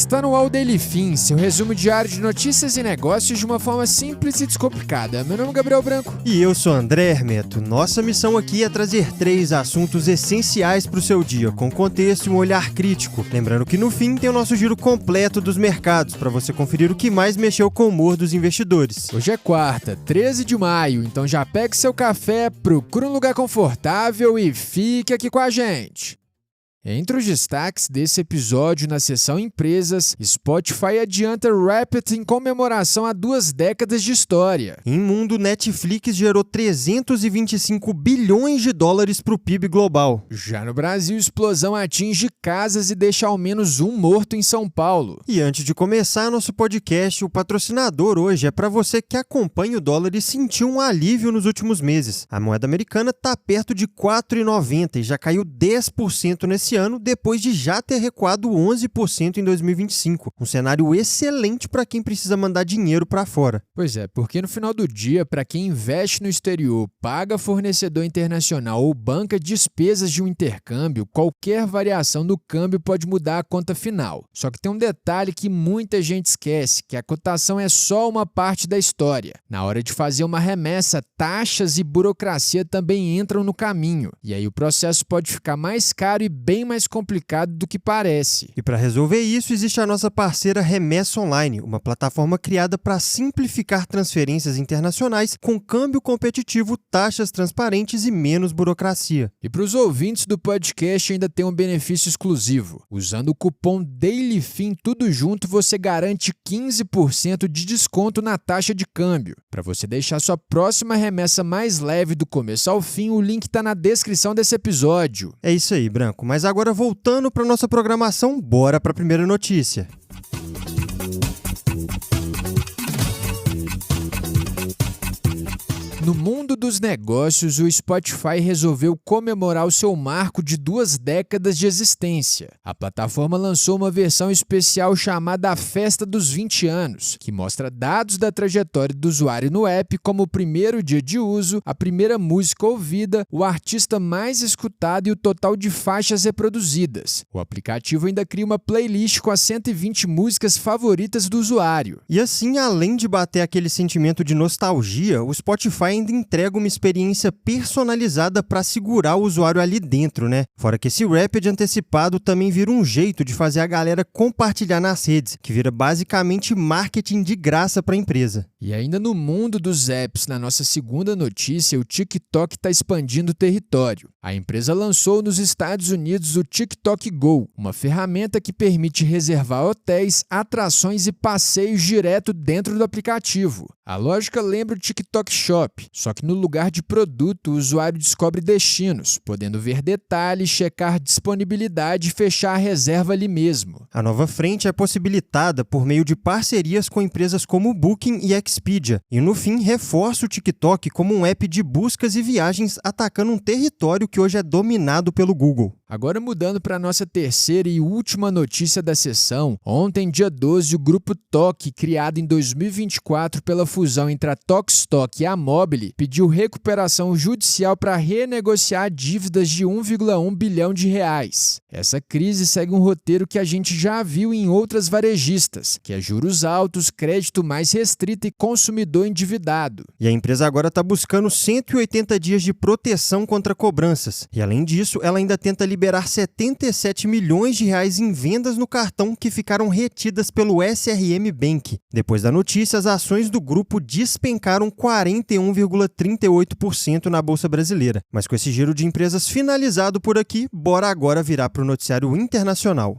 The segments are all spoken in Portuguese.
Está no ar o Daily Fin, seu resumo diário de notícias e negócios de uma forma simples e descomplicada. Meu nome é Gabriel Branco. E eu sou André Hermeto. Nossa missão aqui é trazer 3 assuntos essenciais para o seu dia, com contexto e um olhar crítico. Lembrando que no fim tem o nosso giro completo dos mercados, para você conferir o que mais mexeu com o humor dos investidores. Hoje é quarta, 13 de maio, então já pegue seu café, procure um lugar confortável e fique aqui com a gente. Entre os destaques desse episódio na seção Empresas, Spotify adianta Rapid em comemoração a 2 décadas de história. Em mundo, Netflix gerou 325 bilhões de dólares para o PIB global. Já no Brasil, explosão atinge casas e deixa ao menos um morto em São Paulo. E antes de começar nosso podcast, o patrocinador hoje é para você que acompanha o dólar e sentiu um alívio nos últimos meses. A moeda americana está perto de R$ 4,90 e já caiu 10% nesse ano, depois de já ter recuado 11% em 2025. Um cenário excelente para quem precisa mandar dinheiro para fora. Pois é, porque no final do dia, para quem investe no exterior, paga fornecedor internacional ou banca despesas de um intercâmbio, qualquer variação do câmbio pode mudar a conta final. Só que tem um detalhe que muita gente esquece, que a cotação é só uma parte da história. Na hora de fazer uma remessa, taxas e burocracia também entram no caminho. E aí o processo pode ficar mais caro e bem mais complicado do que parece. E para resolver isso, existe a nossa parceira Remessa Online, uma plataforma criada para simplificar transferências internacionais com câmbio competitivo, taxas transparentes e menos burocracia. E para os ouvintes do podcast ainda tem um benefício exclusivo. Usando o cupom DAILYFIN tudo junto, você garante 15% de desconto na taxa de câmbio. Para você deixar sua próxima remessa mais leve do começo ao fim, o link está na descrição desse episódio. É isso aí, Branco. Mas agora, voltando para nossa programação, bora para a primeira notícia. No mundo dos negócios, o Spotify resolveu comemorar o seu marco de 2 décadas de existência. A plataforma lançou uma versão especial chamada A Festa dos 20 anos, que mostra dados da trajetória do usuário no app, como o primeiro dia de uso, a primeira música ouvida, o artista mais escutado e o total de faixas reproduzidas. O aplicativo ainda cria uma playlist com as 120 músicas favoritas do usuário. E assim, além de bater aquele sentimento de nostalgia, o Spotify ainda entrega uma experiência personalizada para segurar o usuário ali dentro, né? Fora que esse Rapid antecipado também vira um jeito de fazer a galera compartilhar nas redes, que vira basicamente marketing de graça para a empresa. E ainda no mundo dos apps, na nossa segunda notícia, o TikTok está expandindo o território. A empresa lançou nos Estados Unidos o TikTok Go, uma ferramenta que permite reservar hotéis, atrações e passeios direto dentro do aplicativo. A lógica lembra o TikTok Shop, só que no lugar de produto, o usuário descobre destinos, podendo ver detalhes, checar disponibilidade e fechar a reserva ali mesmo. A nova frente é possibilitada por meio de parcerias com empresas como o Booking e Expedia, e no fim reforça o TikTok como um app de buscas e viagens atacando um território que hoje é dominado pelo Google. Agora mudando para a nossa terceira e última notícia da sessão, ontem, dia 12, o grupo TOC, criado em 2024 pela fusão entre a Tokstok e a Mobile, pediu recuperação judicial para renegociar dívidas de 1,1 bilhão de reais. Essa crise segue um roteiro que a gente já viu em outras varejistas, que é juros altos, crédito mais restrito e consumidor endividado. E a empresa agora está buscando 180 dias de proteção contra cobranças. E além disso, ela ainda tenta liberar 77 milhões de reais em vendas no cartão que ficaram retidas pelo SRM Bank. Depois da notícia, as ações do grupo despencaram 41,38% na Bolsa Brasileira. Mas com esse giro de empresas finalizado por aqui, bora agora virar para o noticiário internacional.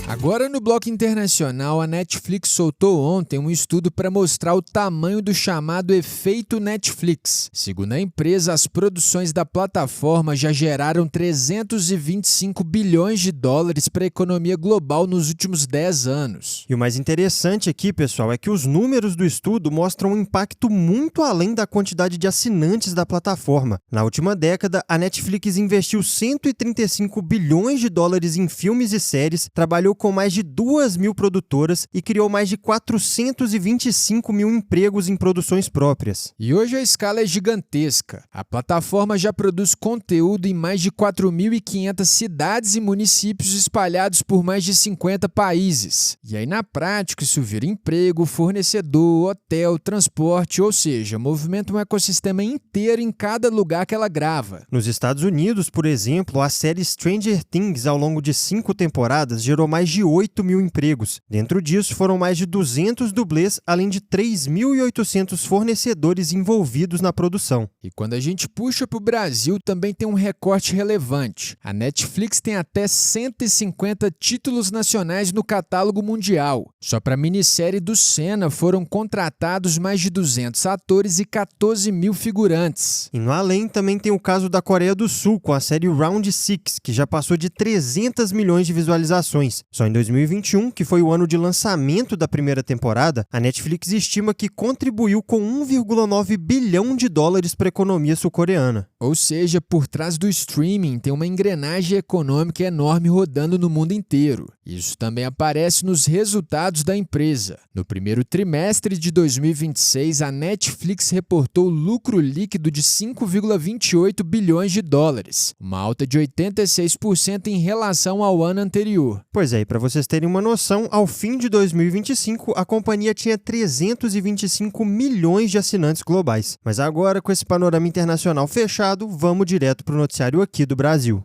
Agora no bloco internacional, a Netflix soltou ontem um estudo para mostrar o tamanho do chamado efeito Netflix. Segundo a empresa, as produções da plataforma já geraram 325 bilhões de dólares para a economia global nos últimos 10 anos. E o mais interessante aqui, pessoal, é que os números do estudo mostram um impacto muito além da quantidade de assinantes da plataforma. Na última década, a Netflix investiu 135 bilhões de dólares em filmes e séries, trabalhou com mais de 2.000 produtoras e criou mais de 425 mil empregos em produções próprias. E hoje a escala é gigantesca. A plataforma já produz conteúdo em mais de 4.500 cidades e municípios espalhados por mais de 50 países. E aí, na prática, isso vira emprego, fornecedor, hotel, transporte, ou seja, movimenta um ecossistema inteiro em cada lugar que ela grava. Nos Estados Unidos, por exemplo, a série Stranger Things, ao longo de 5 temporadas, gerou mais de 8.000 empregos. Dentro disso, foram mais de 200 dublês, além de 3.800 fornecedores envolvidos na produção. E quando a gente puxa para o Brasil, também tem um recorte relevante. A Netflix tem até 150 títulos nacionais no catálogo mundial. Só para a minissérie do Senna foram contratados mais de 200 atores e 14 mil figurantes. E no além também tem o caso da Coreia do Sul, com a série Round 6, que já passou de 300 milhões de visualizações. Só em 2021, que foi o ano de lançamento da primeira temporada, a Netflix estima que contribuiu com 1,9 bilhão de dólares para a economia sul-coreana. Ou seja, por trás do streaming tem uma engrenagem econômica enorme rodando no mundo inteiro. Isso também aparece nos resultados da empresa. No primeiro trimestre de 2026, a Netflix reportou lucro líquido de 5,28 bilhões de dólares, uma alta de 86% em relação ao ano anterior. Pois é, e para vocês terem uma noção, ao fim de 2025, a companhia tinha 325 milhões de assinantes globais. Mas agora, com esse panorama internacional fechado, vamos direto para o noticiário aqui do Brasil.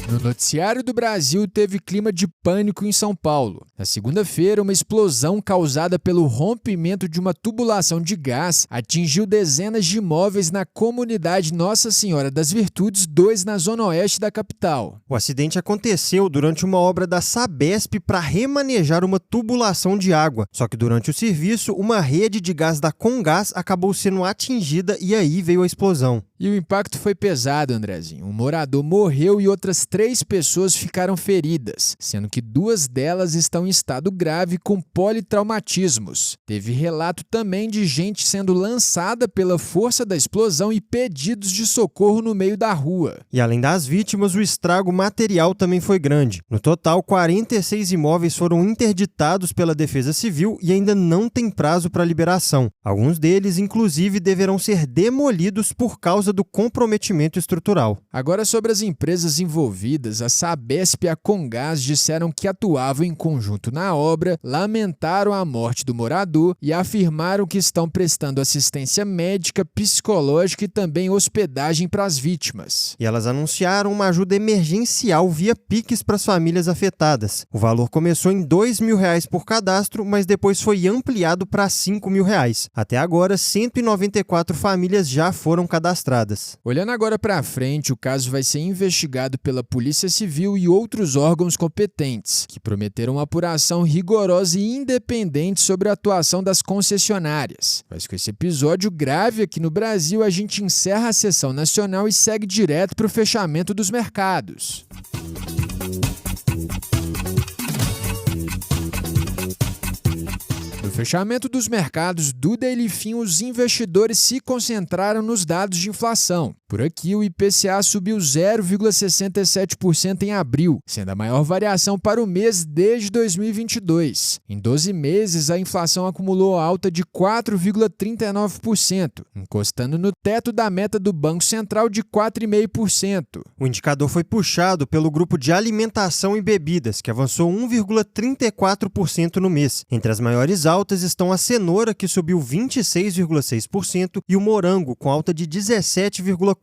No noticiário do Brasil, teve clima de pânico em São Paulo. Na segunda-feira, uma explosão causada pelo rompimento de uma tubulação de gás atingiu dezenas de imóveis na comunidade Nossa Senhora das Virtudes 2, na zona oeste da capital. O acidente aconteceu durante uma obra da Sabesp para remanejar uma tubulação de água. Só que durante o serviço, uma rede de gás da Comgás acabou sendo atingida e aí veio a explosão. E o impacto foi pesado, Andrezinho. Um morador morreu e outras 3 pessoas ficaram feridas, sendo que 2 delas estão em estado grave com politraumatismos. Teve relato também de gente sendo lançada pela força da explosão e pedidos de socorro no meio da rua. E além das vítimas, o estrago material também foi grande. No total, 46 imóveis foram interditados pela Defesa Civil e ainda não tem prazo para liberação. Alguns deles, inclusive, deverão ser demolidos por causa do comprometimento estrutural. Agora, sobre as empresas envolvidas, a Sabesp e a Comgás disseram que atuavam em conjunto na obra, lamentaram a morte do morador e afirmaram que estão prestando assistência médica, psicológica e também hospedagem para as vítimas. E elas anunciaram uma ajuda emergencial via Pix para as famílias afetadas. O valor começou em R$2.000 por cadastro, mas depois foi ampliado para R$5.000. Até agora, 194 famílias já foram cadastradas. Olhando agora para frente, o caso vai ser investigado pela Polícia Civil e outros órgãos competentes, que prometeram uma apuração rigorosa e independente sobre a atuação das concessionárias. Mas com esse episódio grave aqui no Brasil, a gente encerra a sessão nacional e segue direto para o fechamento dos mercados. No fechamento dos mercados do Daily Fin, os investidores se concentraram nos dados de inflação. Por aqui, o IPCA subiu 0,67% em abril, sendo a maior variação para o mês desde 2022. Em 12 meses, a inflação acumulou alta de 4,39%, encostando no teto da meta do Banco Central de 4,5%. O indicador foi puxado pelo grupo de alimentação e bebidas, que avançou 1,34% no mês. Entre as maiores altas estão a cenoura, que subiu 26,6%, e o morango, com alta de 17,4%.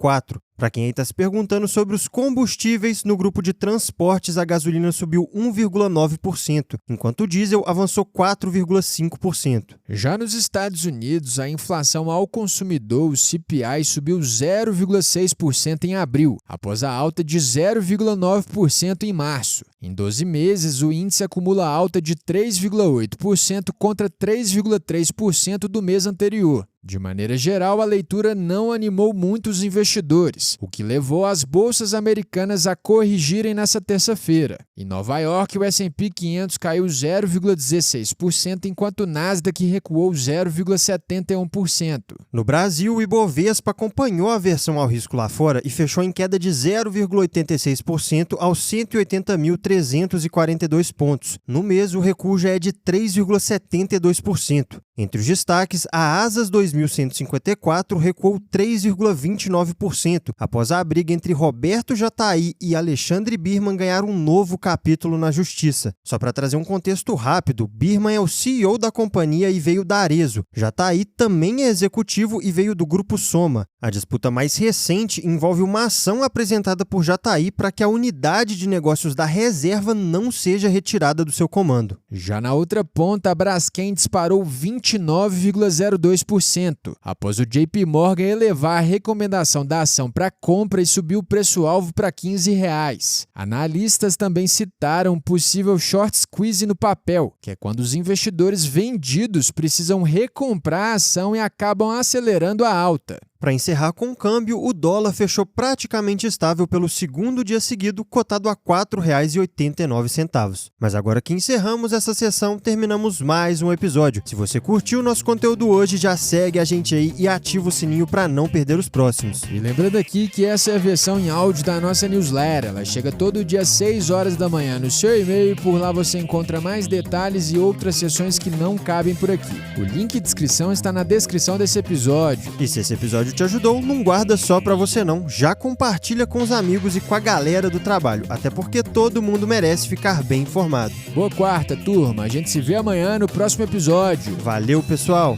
Para quem está se perguntando sobre os combustíveis, no grupo de transportes a gasolina subiu 1,9%, enquanto o diesel avançou 4,5%. Já nos Estados Unidos, a inflação ao consumidor, o CPI, subiu 0,6% em abril, após a alta de 0,9% em março. Em 12 meses, o índice acumula alta de 3,8% contra 3,3% do mês anterior. De maneira geral, a leitura não animou muito os investidores, o que levou as bolsas americanas a corrigirem nesta terça-feira. Em Nova York, o S&P 500 caiu 0,16%, enquanto o Nasdaq recuou 0,71%. No Brasil, o Ibovespa acompanhou a aversão ao risco lá fora e fechou em queda de 0,86% aos 180.342 pontos. No mês, o recuo já é de 3,72%. Entre os destaques, a Asas 2154 recuou 3,29%, após a briga entre Roberto Jatahy e Alexandre Birman ganhar um novo capítulo na Justiça. Só para trazer um contexto rápido, Birman é o CEO da companhia e veio da Arezzo. Jatahy também é executivo e veio do Grupo Soma. A disputa mais recente envolve uma ação apresentada por Jatahy para que a unidade de negócios da reserva não seja retirada do seu comando. Já na outra ponta, a Braskem disparou 29,02%, após o JP Morgan elevar a recomendação da ação para compra e subir o preço-alvo para R$ 15. Analistas também citaram um possível short squeeze no papel, que é quando os investidores vendidos precisam recomprar a ação e acabam acelerando a alta. Para encerrar com o câmbio, o dólar fechou praticamente estável pelo segundo dia seguido, cotado a R$ 4,89. Mas agora que encerramos essa sessão, terminamos mais um episódio. Se você curtiu nosso conteúdo hoje, já segue a gente aí e ativa o sininho para não perder os próximos. E lembrando aqui que essa é a versão em áudio da nossa newsletter. Ela chega todo dia às 6 horas da manhã no seu e-mail e por lá você encontra mais detalhes e outras sessões que não cabem por aqui. O link de inscrição está na descrição desse episódio. E se esse episódio te ajudou, não guarda só pra você não, já compartilha com os amigos e com a galera do trabalho, até porque todo mundo merece ficar bem informado. Boa quarta, turma, a gente se vê amanhã no próximo episódio. Valeu, pessoal!